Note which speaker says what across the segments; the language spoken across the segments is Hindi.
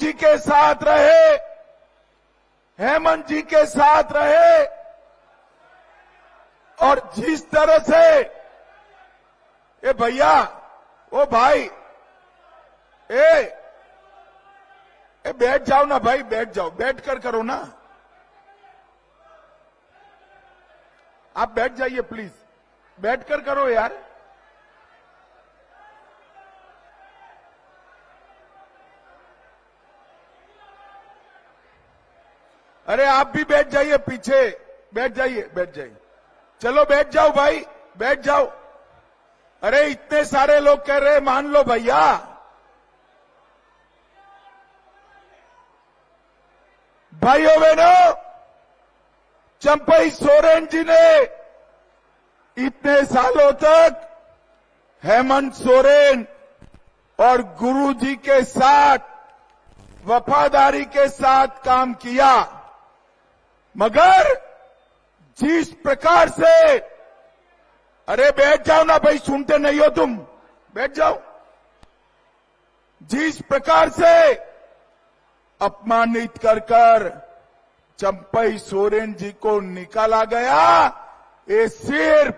Speaker 1: जी के साथ रहे, हेमंत जी के साथ रहे, और जिस तरह से ए भैया, ओ भाई, ए बैठ जाओ ना भाई, बैठ जाओ, बैठ कर करो ना, आप बैठ जाइए प्लीज, बैठ कर करो यार। अरे आप भी बैठ जाइए, पीछे बैठ जाइए, बैठ जाइए, चलो बैठ जाओ भाई, बैठ जाओ। अरे इतने सारे लोग कह रहे हैं, मान लो भैया। भाइयों बहनों, चंपई सोरेन जी ने इतने सालों तक हेमंत सोरेन और गुरु जी के साथ वफादारी के साथ काम किया, मगर जिस प्रकार से, अरे बैठ जाओ ना भाई, सुनते नहीं हो तुम, बैठ जाओ। जिस प्रकार से अपमानित कर चंपई सोरेन जी को निकाला गया, ये सिर्फ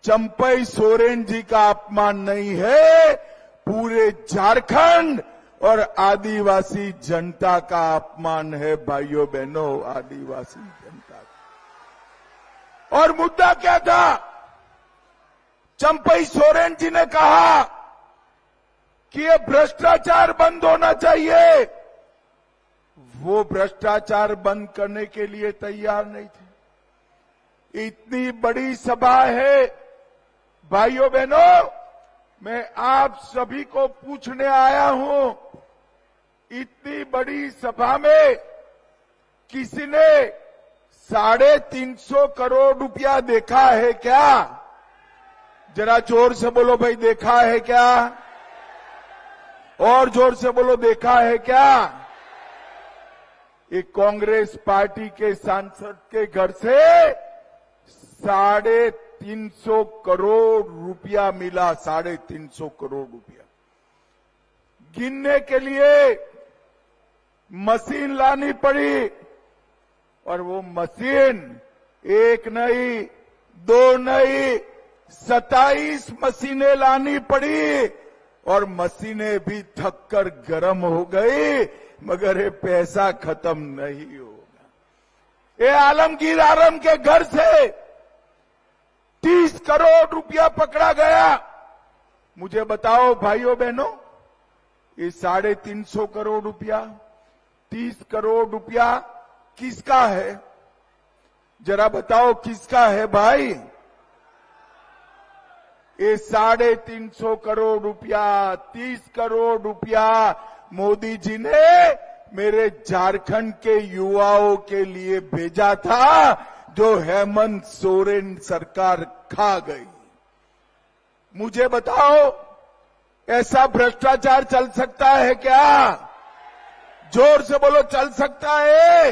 Speaker 1: चंपई सोरेन जी का अपमान नहीं है, पूरे झारखंड और आदिवासी जनता का अपमान है भाइयों बहनों, आदिवासी जनता का। और मुद्दा क्या था? चंपई सोरेन जी ने कहा कि ये भ्रष्टाचार बंद होना चाहिए। वो भ्रष्टाचार बंद करने के लिए तैयार नहीं थे। इतनी बड़ी सभा है भाइयों बहनों, मैं आप सभी को पूछने आया हूं, इतनी बड़ी सभा में किसी ने 350 करोड़ रुपया देखा है क्या? जरा जोर से बोलो भाई, देखा है क्या? और जोर से बोलो, देखा है क्या? एक कांग्रेस पार्टी के सांसद के घर से 350 करोड़ रुपया मिला, 350 करोड़ रुपया। गिनने के लिए मशीन लानी पड़ी, और वो मशीन एक नहीं, दो नहीं, 27 मशीनें लानी पड़ी, और मशीनें भी थक कर गर्म हो गई, मगर ये पैसा खत्म नहीं होगा। ये आलमगीर आलम के घर से 30 करोड़ रुपया पकड़ा गया। मुझे बताओ भाइयों बहनों, ये 350 करोड़ रुपया, 30 करोड़ रुपया किसका है? जरा बताओ किसका है भाई? ये 350 करोड़ रुपया, 30 करोड़ रुपया मोदी जी ने मेरे झारखंड के युवाओं के लिए भेजा था, जो हेमंत सोरेन सरकार खा गई। मुझे बताओ, ऐसा भ्रष्टाचार चल सकता है क्या? जोर से बोलो, चल सकता है?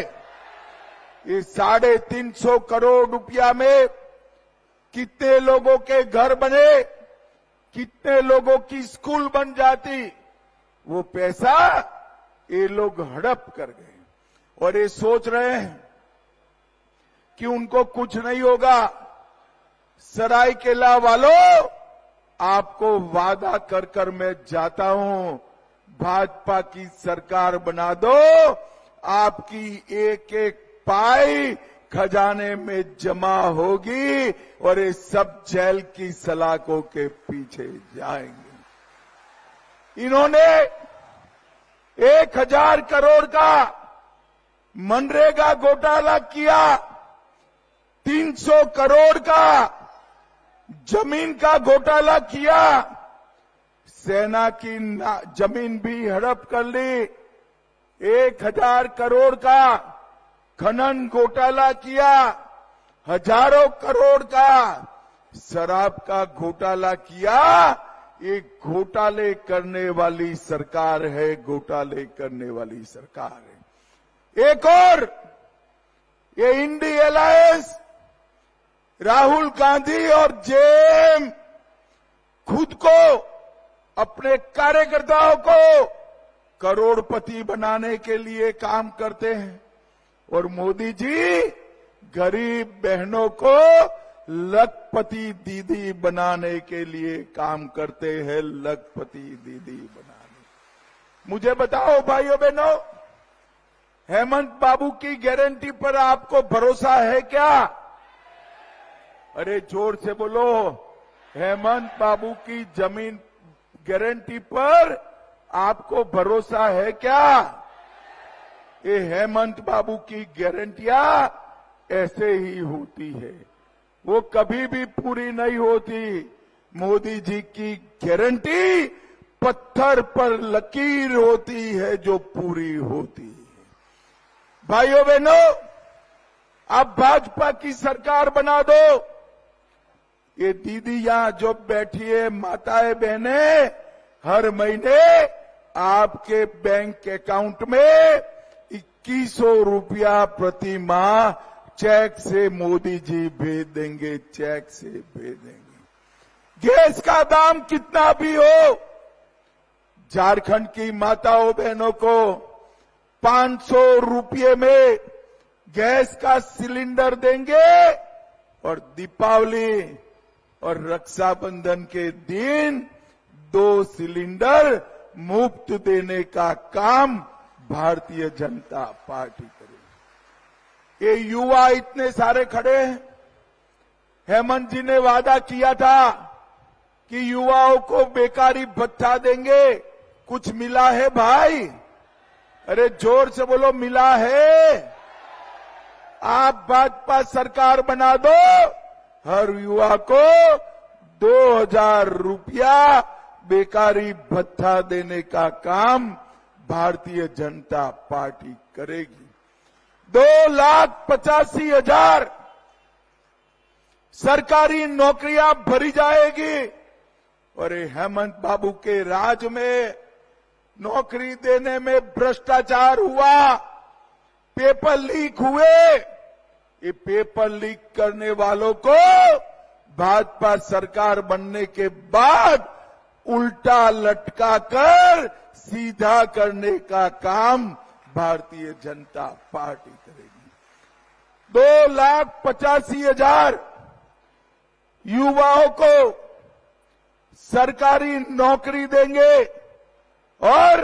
Speaker 1: ये 350 करोड़ रुपया में कितने लोगों के घर बने, कितने लोगों की स्कूल बन जाती, वो पैसा ये लोग हड़प कर गए। और ये सोच रहे हैं कि उनको कुछ नहीं होगा। सरायकेला वालों, आपको वादा कर कर मैं जाता हूं, भाजपा की सरकार बना दो, आपकी एक एक पाई खजाने में जमा होगी, और ये सब जेल की सलाखों के पीछे जाएंगे। इन्होंने 1000 करोड़ का मनरेगा घोटाला किया, 300 करोड़ का जमीन का घोटाला किया, सेना की जमीन भी हड़प कर ली, 1000 करोड़ का खनन घोटाला किया, हजारों करोड़ का शराब का घोटाला किया। ये घोटाले करने वाली सरकार है, घोटाले करने वाली सरकार है। एक और, ये इंडी अलायंस, राहुल गांधी और जेएम खुद को, अपने कार्यकर्ताओं को करोड़पति बनाने के लिए काम करते हैं और मोदी जी गरीब बहनों को लखपति दीदी बनाने के लिए काम करते हैं, लखपति दीदी बनाने। मुझे बताओ भाइयों बहनों, हेमंत बाबू की गारंटी पर आपको भरोसा है क्या? अरे जोर से बोलो, हेमंत बाबू की जमीन गारंटी पर आपको भरोसा है क्या? ये हेमंत बाबू की गारंटियां ऐसे ही होती है, वो कभी भी पूरी नहीं होती। मोदी जी की गारंटी पत्थर पर लकीर होती है जो पूरी होती है। भाइयों बहनों, अब भाजपा की सरकार बना दो। ये दीदी यहां जो बैठी है, माताएं बहनें, हर महीने आपके बैंक अकाउंट में 2100 रुपया प्रति माह चेक से मोदी जी भेज देंगे, चेक से भेज देंगे। गैस का दाम कितना भी हो, झारखंड की माताओं बहनों को 500 रुपये में गैस का सिलेंडर देंगे और दीपावली और रक्षाबंधन के दिन 2 सिलेंडर मुफ्त देने का काम भारतीय जनता पार्टी करेगी। ये युवा इतने सारे खड़े हैं। हेमंत जी ने वादा किया था कि युवाओं को बेकारी भत्ता देंगे, कुछ मिला है भाई? अरे जोर से बोलो, मिला है? आप भाजपा सरकार बना दो, हर युवा को 2000 रुपया बेकारी भत्ता देने का काम भारतीय जनता पार्टी करेगी। 2,85,000 सरकारी नौकरियां भरी जाएगी। और हेमंत बाबू के राज में नौकरी देने में भ्रष्टाचार हुआ, पेपर लीक हुए। ये पेपर लीक करने वालों को भाजपा सरकार बनने के बाद उल्टा लटकाकर सीधा करने का काम भारतीय जनता पार्टी करेगी। 2,85,000 युवाओं को सरकारी नौकरी देंगे और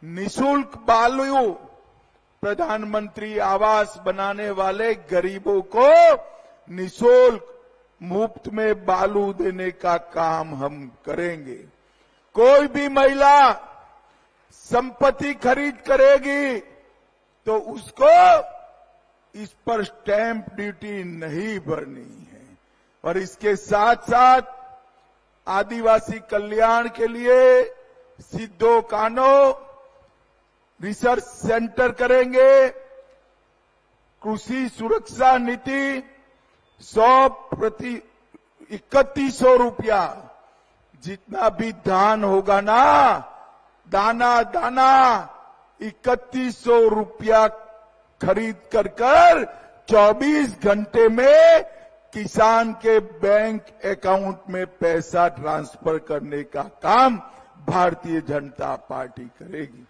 Speaker 1: निशुल्क बालू प्रधानमंत्री आवास बनाने वाले गरीबों को निशुल्क मुफ्त में बालू देने का काम हम करेंगे। कोई भी महिला संपत्ति खरीद करेगी तो उसको इस पर स्टैंप ड्यूटी नहीं भरनी है। और इसके साथ साथ आदिवासी कल्याण के लिए सिद्धो कानो रिसर्च सेंटर करेंगे। कृषि सुरक्षा नीति 3100 रुपया जितना भी धान होगा ना, दाना दाना 3100 रुपया खरीद कर 24 घंटे में किसान के बैंक अकाउंट में पैसा ट्रांसफर करने का काम भारतीय जनता पार्टी करेगी।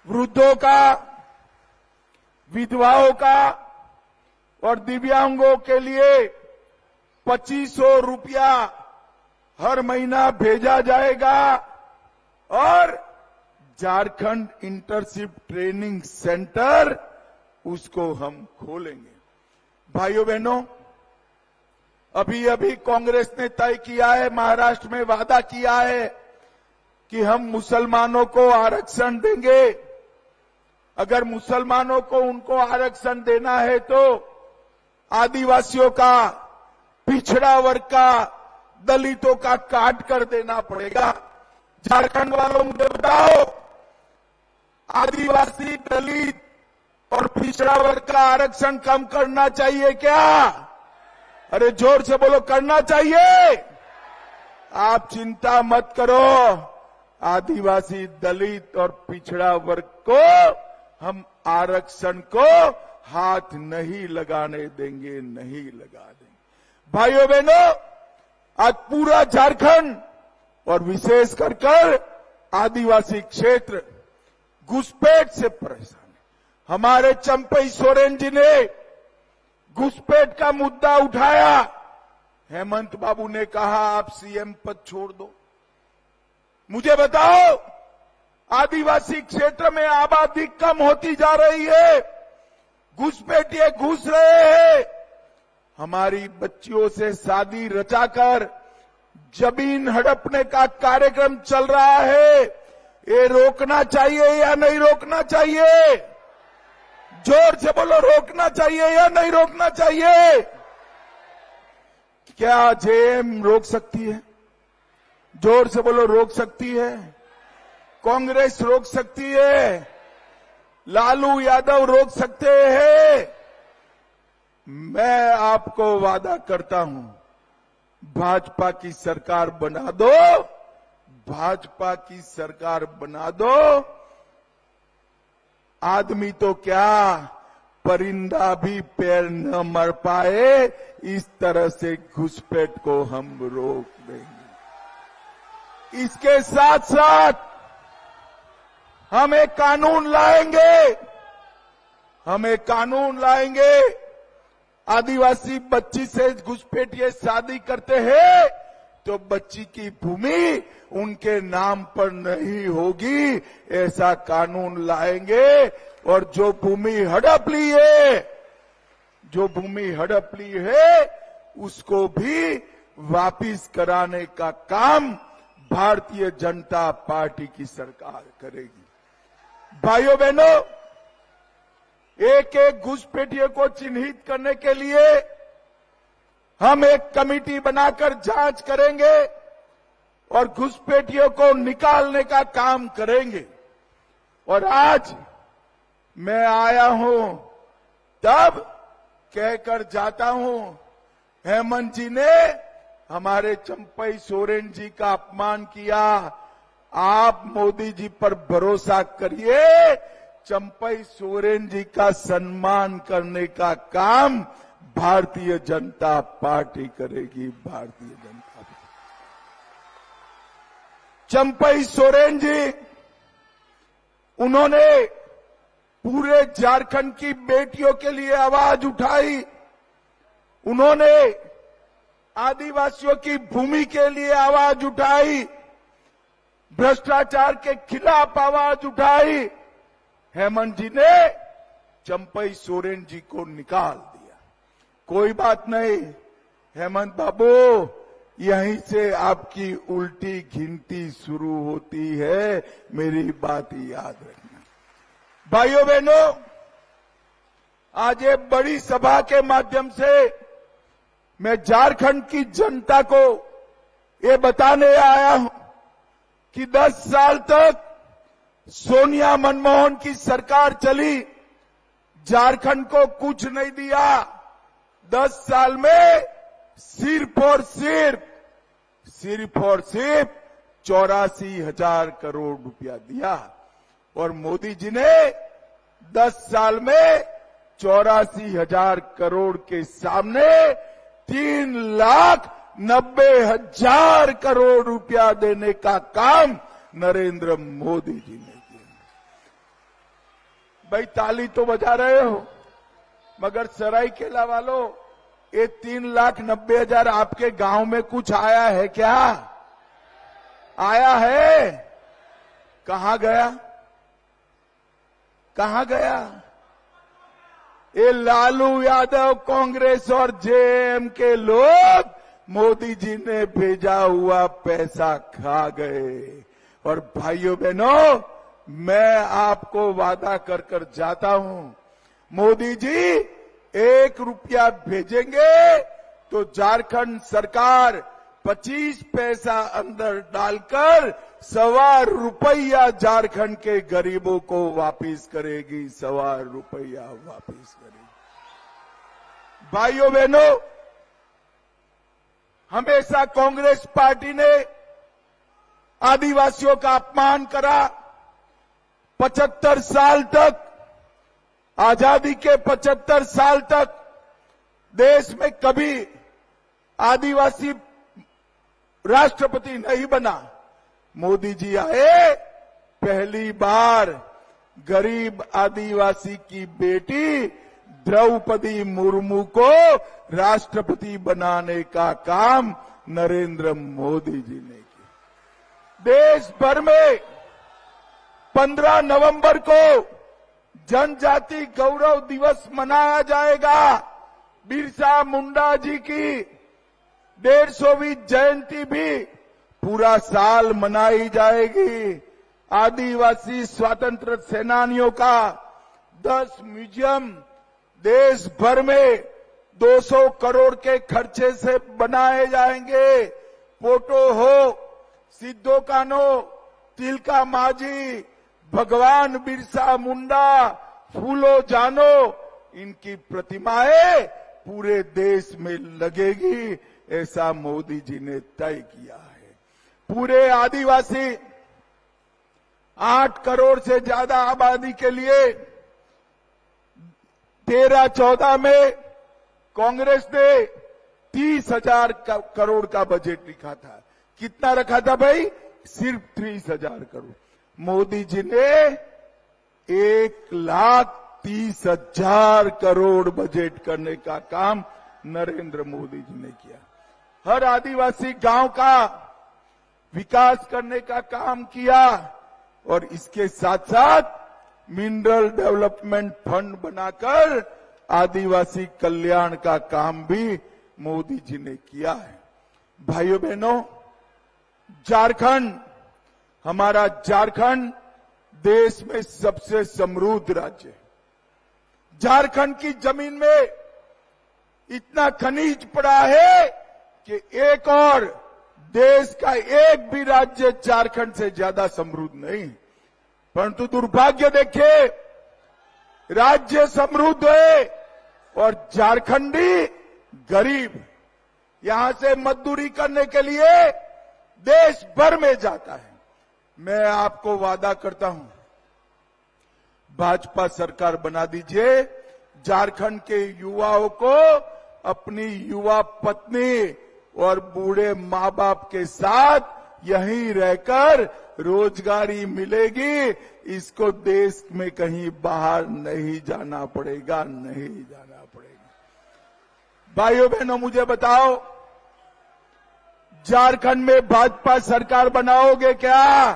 Speaker 1: वृद्धों का, विधवाओं का और दिव्यांगों के लिए 2500 रुपया हर महीना भेजा जाएगा। और झारखंड इंटर्नशिप ट्रेनिंग सेंटर उसको हम खोलेंगे। भाइयों बहनों, अभी अभी कांग्रेस ने तय किया है, महाराष्ट्र में वादा किया है कि हम मुसलमानों को आरक्षण देंगे। अगर मुसलमानों को उनको आरक्षण देना है तो आदिवासियों का, पिछड़ा वर्ग का, दलितों का काट कर देना पड़ेगा। झारखंड वालों, मुझे बताओ, आदिवासी, दलित और पिछड़ा वर्ग का आरक्षण कम करना चाहिए क्या? अरे जोर से बोलो, करना चाहिए? आप चिंता मत करो, आदिवासी, दलित और पिछड़ा वर्ग को हम आरक्षण को हाथ नहीं लगाने देंगे, नहीं लगा देंगे। भाइयों बहनों, आज पूरा झारखंड और विशेष कर आदिवासी क्षेत्र घुसपैठ से परेशान है। हमारे चंपई सोरेन जी ने घुसपैठ का मुद्दा उठाया। हेमंत बाबू ने कहा आप सीएम पद छोड़ दो। मुझे बताओ, आदिवासी क्षेत्र में आबादी कम होती जा रही है, घुसपैठिए घुस रहे हैं, हमारी बच्चियों से शादी रचाकर जमीन हड़पने का कार्यक्रम चल रहा है। ये रोकना चाहिए या नहीं रोकना चाहिए? जोर से बोलो, रोकना चाहिए या नहीं रोकना चाहिए? क्या जेएम रोक सकती है? जोर से बोलो, रोक सकती है? कांग्रेस रोक सकती है? लालू यादव रोक सकते हैं? मैं आपको वादा करता हूं, भाजपा की सरकार बना दो, भाजपा की सरकार बना दो। आदमी तो क्या, परिंदा भी पैर न मर पाए, इस तरह से घुसपैठ को हम रोक देंगे। इसके साथ साथ हम एक कानून लाएंगे, हम एक कानून लाएंगे। आदिवासी बच्ची से घुसपैठिए शादी करते हैं तो बच्ची की भूमि उनके नाम पर नहीं होगी, ऐसा कानून लाएंगे। और जो भूमि हड़प ली है, जो भूमि हड़प ली है, उसको भी वापिस कराने का काम भारतीय जनता पार्टी की सरकार करेगी। भाइयों बहनों, एक एक घुसपैठिए को चिन्हित करने के लिए हम एक कमेटी बनाकर जांच करेंगे और घुसपैठियों को निकालने का काम करेंगे। और आज मैं आया हूं तब कहकर जाता हूं, हेमंत जी ने हमारे चंपई सोरेन जी का अपमान किया। आप मोदी जी पर भरोसा करिए, चंपई सोरेन जी का सम्मान करने का काम भारतीय जनता पार्टी करेगी। भारतीय जनता पार्टी। चंपई सोरेन जी, उन्होंने पूरे झारखंड की बेटियों के लिए आवाज उठाई। उन्होंने आदिवासियों की भूमि के लिए आवाज उठाई, भ्रष्टाचार के खिलाफ आवाज उठाई। हेमंत जी ने चंपई सोरेन जी को निकाल दिया। कोई बात नहीं हेमंत बाबू, यहीं से आपकी उल्टी गिनती शुरू होती है, मेरी बात याद रखना। भाइयों बहनों, आज ये बड़ी सभा के माध्यम से मैं झारखंड की जनता को ये बताने आया हूं कि 10 साल तक सोनिया मनमोहन की सरकार चली, झारखंड को कुछ नहीं दिया। 10 साल में सिर्फ और सिर्फ 84,000 करोड़ रुपया दिया। और मोदी जी ने 10 साल में 84,000 करोड़ के सामने 3,90,000 करोड़ रुपया देने का काम नरेंद्र मोदी जी ने किया। भाई ताली तो बजा रहे हो, मगर सरायकेला वालों, ये 3,90,000 आपके गांव में कुछ आया है क्या? आया है? कहां गया? कहां गया? ये लालू यादव, कांग्रेस और जेएम के लोग मोदी जी ने भेजा हुआ पैसा खा गए। और भाइयों बहनों, मैं आपको वादा कर कर जाता हूं, मोदी जी 1 रुपया भेजेंगे तो झारखंड सरकार 25 पैसा अंदर डालकर ₹1.25 झारखंड के गरीबों को वापिस करेगी। ₹1.25 वापिस करेगी। भाइयों बहनों, हमेशा कांग्रेस पार्टी ने आदिवासियों का अपमान करा। 75 साल तक, आजादी के 75 साल तक देश में कभी आदिवासी राष्ट्रपति नहीं बना, मोदी जी आए, पहली बार गरीब आदिवासी की बेटी द्रौपदी मुर्मू को राष्ट्रपति बनाने का काम नरेंद्र मोदी जी ने किया। देश भर में 15 नवंबर को जनजाति गौरव दिवस मनाया जाएगा। बिरसा मुंडा जी की 150वीं जयंती भी पूरा साल मनाई जाएगी। आदिवासी स्वतंत्र सेनानियों का 10 म्यूजियम देश भर में 200 करोड़ के खर्चे से बनाए जाएंगे। पोटो हो, सिद्धो कान्हो, तिलका मांझी, भगवान बिरसा मुंडा, फूलो जानो, इनकी प्रतिमाएं पूरे देश में लगेगी, ऐसा मोदी जी ने तय किया है। पूरे आदिवासी 8 करोड़ से ज्यादा आबादी के लिए 13-14 में कांग्रेस ने 30,000 करोड़ का बजट लिखा था। कितना रखा था भाई? सिर्फ 30,000 करोड़। मोदी जी ने 1,30,000 करोड़ बजट करने का काम नरेंद्र मोदी जी ने किया। हर आदिवासी गांव का विकास करने का काम किया और इसके साथ साथ मिनरल डेवलपमेंट फंड बनाकर आदिवासी कल्याण का काम भी मोदी जी ने किया है। भाइयों बहनों, झारखंड, हमारा झारखंड देश में सबसे समृद्ध राज्य है। झारखंड की जमीन में इतना खनिज पड़ा है कि एक और देश का एक भी राज्य झारखंड से ज्यादा समृद्ध नहीं। परंतु दुर्भाग्य देखिए, राज्य समृद्ध है और झारखंडी गरीब। यहां से मजदूरी करने के लिए देश भर में जाता है। मैं आपको वादा करता हूं, भाजपा सरकार बना दीजिए। झारखंड के युवाओं को अपनी युवा पत्नी और बूढ़े मां बाप के साथ यहीं रहकर रोजगारी मिलेगी। इसको देश में कहीं बाहर नहीं जाना पड़ेगा, नहीं जाना पड़ेगा। भाइयों बहनों, मुझे बताओ, झारखंड में भाजपा सरकार बनाओगे क्या?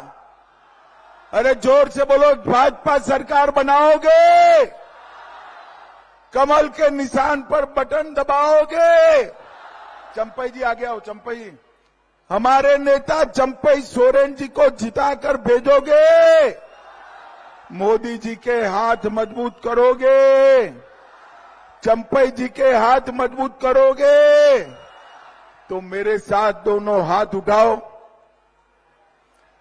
Speaker 1: अरे जोर से बोलो, भाजपा सरकार बनाओगे? कमल के निशान पर बटन दबाओगे? चंपई जी आगे आओ। चंपई जी, हमारे नेता चंपई सोरेन जी को जिताकर भेजोगे? मोदी जी के हाथ मजबूत करोगे? चंपई जी के हाथ मजबूत करोगे? तो मेरे साथ दोनों हाथ उठाओ,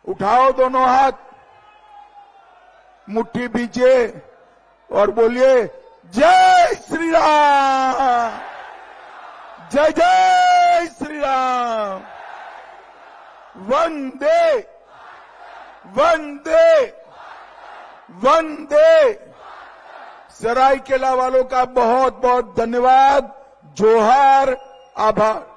Speaker 1: उठाओ दोनों हाथ, मुट्ठी बीचे और बोलिए जय श्री राम, जय जय श्री राम, वंदे वंदे वंदे। सरायकेला वालों का बहुत बहुत धन्यवाद। जोहार, आभार।